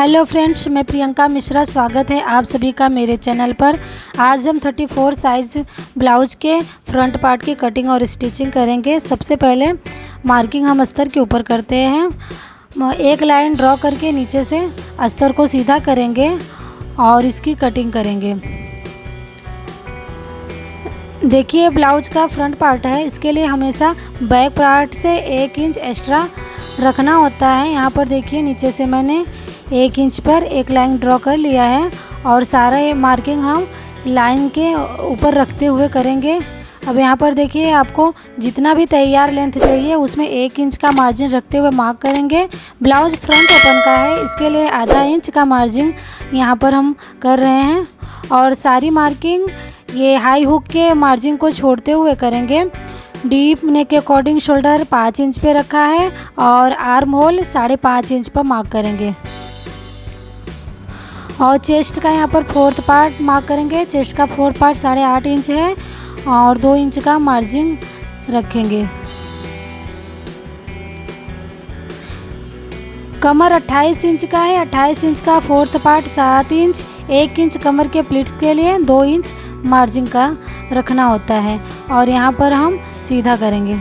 Hello friends, मैं प्रियंका मिश्रा। स्वागत है आप सभी का मेरे चैनल पर। आज हम 34 साइज़ ब्लाउज के फ्रंट पार्ट की कटिंग और स्टिचिंग करेंगे। सबसे पहले मार्किंग हम अस्तर के ऊपर करते हैं। एक लाइन ड्रॉ करके नीचे से अस्तर को सीधा करेंगे और इसकी कटिंग करेंगे। देखिए, ब्लाउज का फ्रंट पार्ट है, इसके लिए हमेशा बैक पार्ट से 1 इंच एक्स्ट्रा रखना होता है। यहाँ पर देखिए, नीचे से मैंने 1 इंच पर एक लाइन ड्रॉ कर लिया है और सारा ये मार्किंग हम लाइन के ऊपर रखते हुए करेंगे। अब यहाँ पर देखिए, आपको जितना भी तैयार लेंथ चाहिए उसमें 1 इंच का मार्जिन रखते हुए मार्क करेंगे। ब्लाउज फ्रंट ओपन का है, इसके लिए आधा इंच का मार्जिन यहाँ पर हम कर रहे हैं और सारी मार्किंग ये हाई हुक के मार्जिन को छोड़ते हुए करेंगे। डीप नेक के अकॉर्डिंग शोल्डर 5 इंच पे रखा है और आर्म होल 5.5 इंच पर मार्क करेंगे और चेस्ट का यहाँ पर 4th पार्ट मार्क करेंगे। चेस्ट का 4 पार्ट 8.5 इंच है और 2 इंच का मार्जिन रखेंगे। कमर 28 इंच का है, 28 इंच का 4th पार्ट 7 इंच, 1 इंच कमर के प्लीट्स के लिए 2 इंच मार्जिन का रखना होता है और यहाँ पर हम सीधा करेंगे।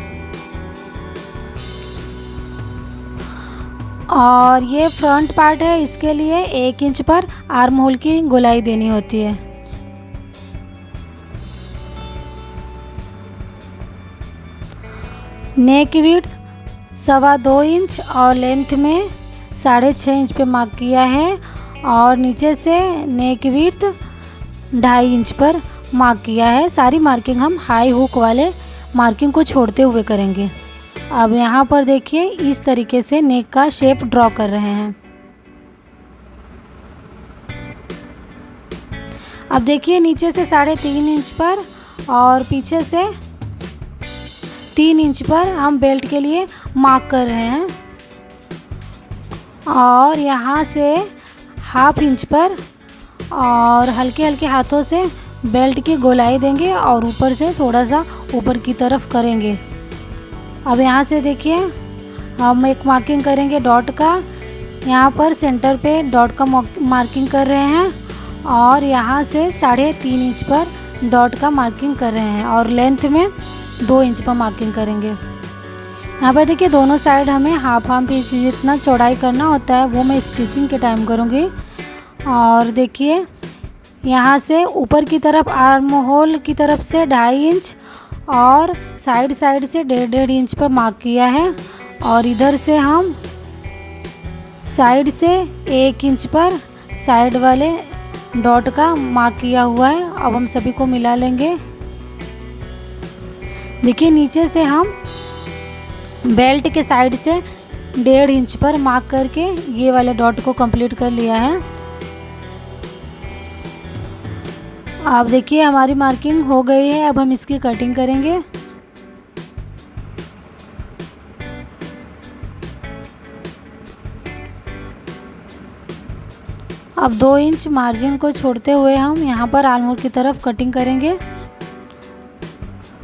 और ये फ्रंट पार्ट है, इसके लिए 1 इंच पर आर्म होल की गोलाई देनी होती है। नेक विड्थ 2.25 इंच और लेंथ में 6.5 इंच पे मार्क किया है और नीचे से नेक विड्थ 2.5 इंच पर मार्क किया है। सारी मार्किंग हम हाई हुक वाले मार्किंग को छोड़ते हुए करेंगे। अब यहाँ पर देखिए, इस तरीके से नेक का शेप ड्रॉ कर रहे हैं। अब देखिए, नीचे से 3.5 इंच पर और पीछे से 3 इंच पर हम बेल्ट के लिए मार्क कर रहे हैं और यहाँ से 1/2 इंच पर और हल्के हल्के हाथों से बेल्ट की गोलाई देंगे और ऊपर से थोड़ा सा ऊपर की तरफ करेंगे। अब यहाँ से देखिए, हम एक मार्किंग करेंगे डॉट का। यहाँ पर सेंटर पे डॉट का मार्किंग कर रहे हैं और यहाँ से 3.5 इंच पर डॉट का मार्किंग कर रहे हैं और लेंथ में 2 इंच पर मार्किंग करेंगे। यहाँ पर देखिए, दोनों साइड हमें हाफ इंच जितना चौड़ाई करना होता है वो मैं स्टिचिंग के टाइम करूँगी। और देखिए, यहाँ से ऊपर की तरफ आर्म होल की तरफ से 2.5 इंच और साइड से 1.5 इंच पर मार्क किया है और इधर से हम साइड से 1 इंच पर साइड वाले डॉट का मार्क किया हुआ है। अब हम सभी को मिला लेंगे। देखिए, नीचे से हम बेल्ट के साइड से 1.5 इंच पर मार्क करके ये वाले डॉट को कंप्लीट कर लिया है। आप देखिए, हमारी मार्किंग हो गई है। अब हम इसकी कटिंग करेंगे। अब 2 इंच मार्जिन को छोड़ते हुए हम यहाँ पर आर्म होल की तरफ कटिंग करेंगे।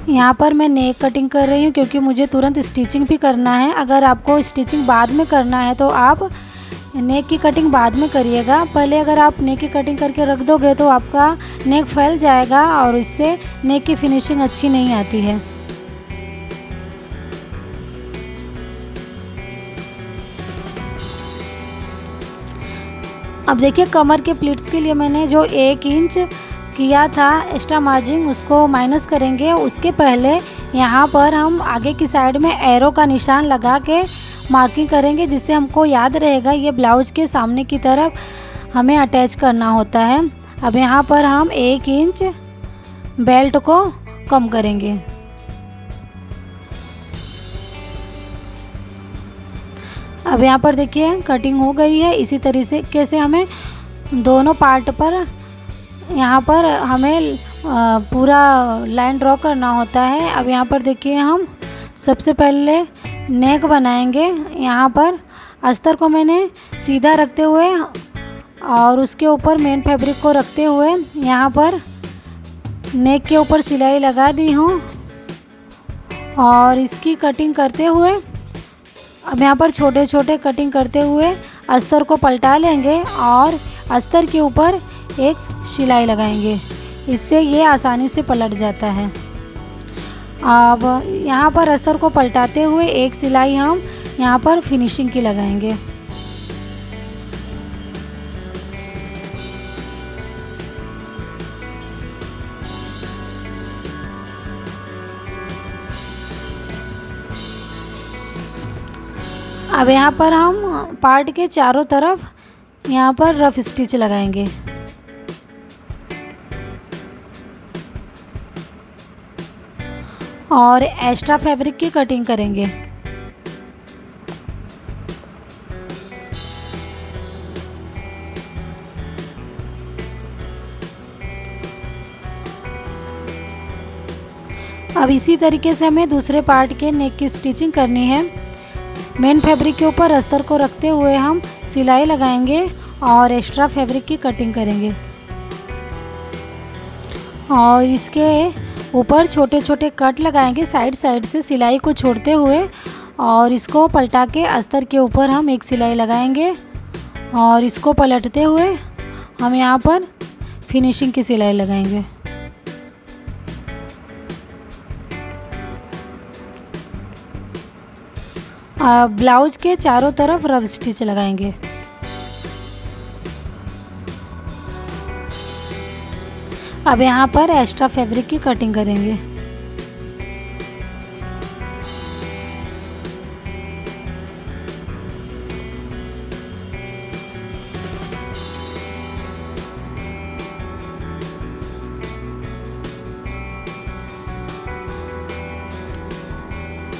यहाँ पर मैं नेक कटिंग कर रही हूँ क्योंकि मुझे तुरंत स्टिचिंग भी करना है। अगर आपको स्टिचिंग बाद में करना है तो आप नेक की कटिंग बाद में करिएगा। पहले अगर आप नेक की कटिंग करके रख दोगे तो आपका नेक फैल जाएगा और इससे नेक की फिनिशिंग अच्छी नहीं आती है। अब देखिए, कमर के प्लीट्स के लिए मैंने जो 1 इंच किया था एक्स्ट्रा मार्जिन, उसको माइनस करेंगे। उसके पहले यहाँ पर हम आगे की साइड में एरो का निशान लगा के मार्किंग करेंगे, जिससे हमको याद रहेगा ये ब्लाउज के सामने की तरफ हमें अटैच करना होता है। अब यहाँ पर हम 1 इंच बेल्ट को कम करेंगे। अब यहाँ पर देखिए, कटिंग हो गई है। इसी तरीके से हमें दोनों पार्ट पर यहाँ पर हमें पूरा लाइन ड्रॉ करना होता है। अब यहाँ पर देखिए, हम सबसे पहले नेक बनाएंगे। यहाँ पर अस्तर को मैंने सीधा रखते हुए और उसके ऊपर मेन फैब्रिक को रखते हुए यहाँ पर नेक के ऊपर सिलाई लगा दी हूँ और इसकी कटिंग करते हुए अब यहाँ पर छोटे छोटे कटिंग करते हुए अस्तर को पलटा लेंगे और अस्तर के ऊपर एक सिलाई लगाएंगे। इससे ये आसानी से पलट जाता है। अब यहाँ पर अस्तर को पलटाते हुए एक सिलाई हम यहाँ पर फिनिशिंग की लगाएंगे। अब यहाँ पर हम पार्ट के चारों तरफ यहाँ पर रफ स्टिच लगाएंगे। और एक्स्ट्रा फैब्रिक की कटिंग करेंगे। अब इसी तरीके से हमें दूसरे पार्ट के नेक की स्टिचिंग करनी है। मेन फैब्रिक के ऊपर अस्तर को रखते हुए हम सिलाई लगाएंगे और एक्स्ट्रा फैब्रिक की कटिंग करेंगे। और इसके ऊपर छोटे छोटे कट लगाएंगे साइड साइड से सिलाई को छोड़ते हुए, और इसको पलटा के अस्तर के ऊपर हम एक सिलाई लगाएंगे और इसको पलटते हुए हम यहाँ पर फिनिशिंग की सिलाई लगाएंगे। ब्लाउज के चारों तरफ रफ स्टिच लगाएंगे। अब यहाँ पर एक्स्ट्रा फैब्रिक की कटिंग करेंगे।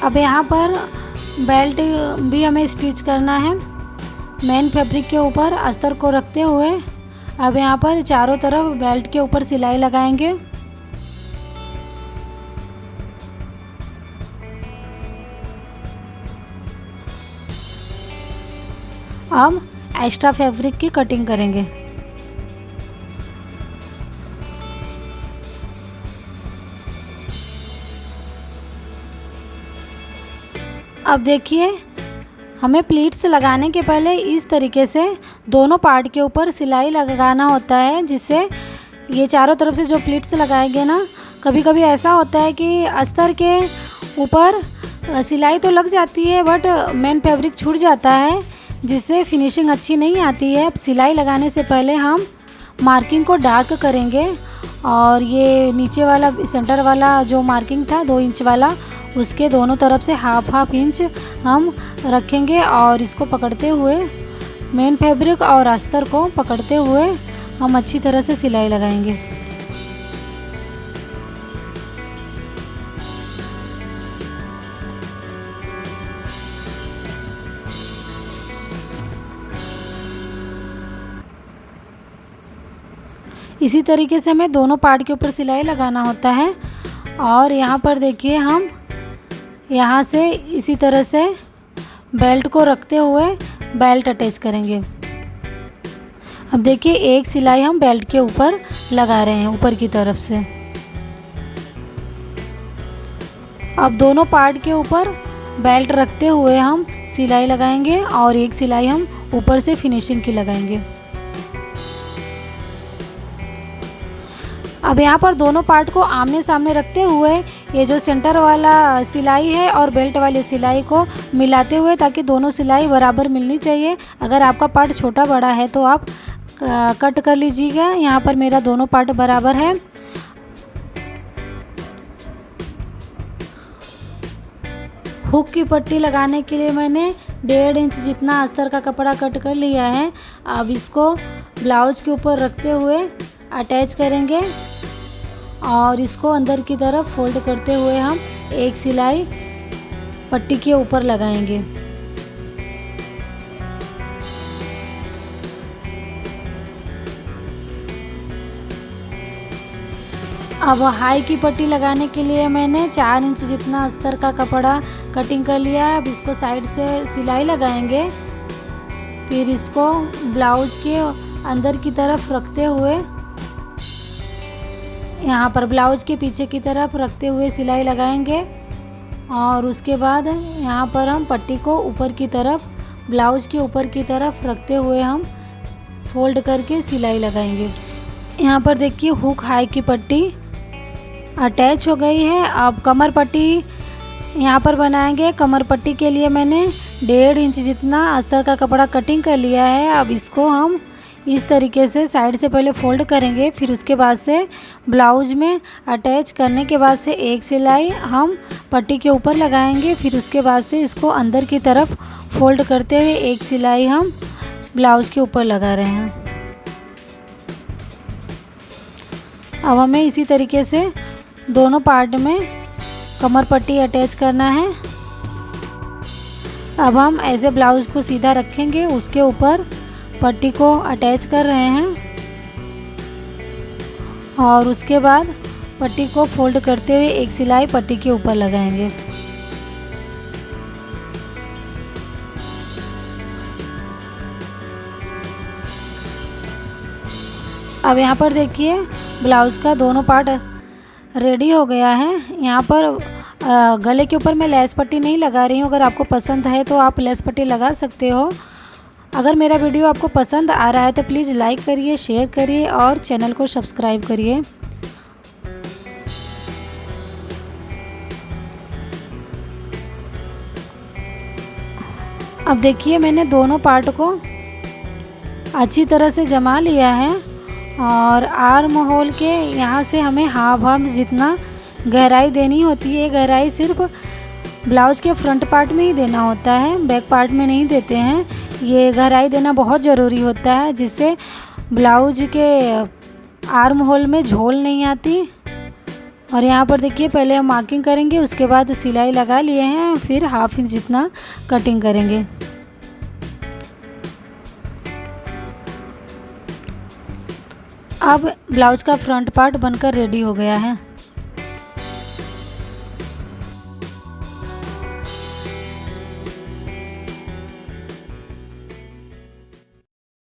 अब यहाँ पर बेल्ट भी हमें स्टिच करना है। मेन फैब्रिक के ऊपर अस्तर को रखते हुए अब यहाँ पर चारों तरफ बेल्ट के ऊपर सिलाई लगाएंगे। अब एक्स्ट्रा फैब्रिक की कटिंग करेंगे। अब देखिए, हमें प्लीट्स लगाने के पहले इस तरीके से दोनों पार्ट के ऊपर सिलाई लगाना होता है, जिससे ये चारों तरफ से जो प्लीट्स लगाएंगे ना, कभी कभी ऐसा होता है कि अस्तर के ऊपर सिलाई तो लग जाती है बट मेन फैब्रिक छूट जाता है, जिससे फिनिशिंग अच्छी नहीं आती है। अब सिलाई लगाने से पहले हम मार्किंग को डार्क करेंगे और ये नीचे वाला सेंटर वाला जो मार्किंग था 2 इंच वाला, उसके दोनों तरफ से हाफ इंच हम रखेंगे और इसको पकड़ते हुए मेन फैब्रिक और अस्तर को पकड़ते हुए हम अच्छी तरह से सिलाई लगाएंगे। इसी तरीके से हमें दोनों पार्ट के ऊपर सिलाई लगाना होता है। और यहाँ पर देखिए, हम यहाँ से इसी तरह से बेल्ट को रखते हुए बेल्ट अटैच करेंगे। अब देखिए, एक सिलाई हम बेल्ट के ऊपर लगा रहे हैं ऊपर की तरफ से। अब दोनों पार्ट के ऊपर बेल्ट रखते हुए हम सिलाई लगाएंगे और एक सिलाई हम ऊपर से फिनिशिंग की लगाएंगे। अब यहाँ पर दोनों पार्ट को आमने सामने रखते हुए ये जो सेंटर वाला सिलाई है और बेल्ट वाली सिलाई को मिलाते हुए, ताकि दोनों सिलाई बराबर मिलनी चाहिए। अगर आपका पार्ट छोटा बड़ा है तो आप कट कर लीजिएगा। यहाँ पर मेरा दोनों पार्ट बराबर है। हुक की पट्टी लगाने के लिए मैंने 1.5 इंच जितना अस्तर का कपड़ा कट कर लिया है। अब इसको ब्लाउज के ऊपर रखते हुए अटैच करेंगे और इसको अंदर की तरफ फोल्ड करते हुए हम एक सिलाई पट्टी के ऊपर लगाएंगे। अब हाई की पट्टी लगाने के लिए मैंने 4 इंच जितना अस्तर का कपड़ा कटिंग कर लिया है। अब इसको साइड से सिलाई लगाएंगे, फिर इसको ब्लाउज के अंदर की तरफ रखते हुए यहाँ पर ब्लाउज के पीछे की तरफ रखते हुए सिलाई लगाएंगे और उसके बाद यहाँ पर हम पट्टी को ऊपर की तरफ ब्लाउज के ऊपर की तरफ रखते हुए हम फोल्ड करके सिलाई लगाएंगे। यहाँ पर देखिए हुक हाई की पट्टी अटैच हो गई है। अब कमर पट्टी यहाँ पर बनाएंगे। कमर पट्टी के लिए मैंने 1.5 इंच जितना अस्तर का कपड़ा कटिंग कर लिया है। अब इसको हम इस तरीके से साइड से पहले फोल्ड करेंगे, फिर उसके बाद से ब्लाउज में अटैच करने के बाद से एक सिलाई हम पट्टी के ऊपर लगाएंगे, फिर उसके बाद से इसको अंदर की तरफ फोल्ड करते हुए एक सिलाई हम ब्लाउज के ऊपर लगा रहे हैं। अब हमें इसी तरीके से दोनों पार्ट में कमर पट्टी अटैच करना है। अब हम ऐसे ब्लाउज को सीधा रखेंगे, उसके ऊपर पट्टी को अटैच कर रहे हैं और उसके बाद पट्टी को फोल्ड करते हुए एक सिलाई पट्टी के ऊपर लगाएंगे। अब यहाँ पर देखिए ब्लाउज का दोनों पार्ट रेडी हो गया है। यहाँ पर गले के ऊपर मैं लेस पट्टी नहीं लगा रही हूँ। अगर आपको पसंद है तो आप लेस पट्टी लगा सकते हो। अगर मेरा वीडियो आपको पसंद आ रहा है तो प्लीज़ लाइक करिए, शेयर करिए और चैनल को सब्सक्राइब करिए। अब देखिए मैंने दोनों पार्ट को अच्छी तरह से जमा लिया है और आर्म होल के यहाँ से हमें हाफ जितना गहराई देनी होती है। गहराई सिर्फ ब्लाउज के फ्रंट पार्ट में ही देना होता है, बैक पार्ट में नहीं देते हैं। ये गहराई देना बहुत ज़रूरी होता है, जिससे ब्लाउज के आर्म होल में झोल नहीं आती। और यहाँ पर देखिए पहले हम मार्किंग करेंगे, उसके बाद सिलाई लगा लिए हैं, फिर हाफ इंच जितना कटिंग करेंगे। अब ब्लाउज का फ्रंट पार्ट बनकर रेडी हो गया है।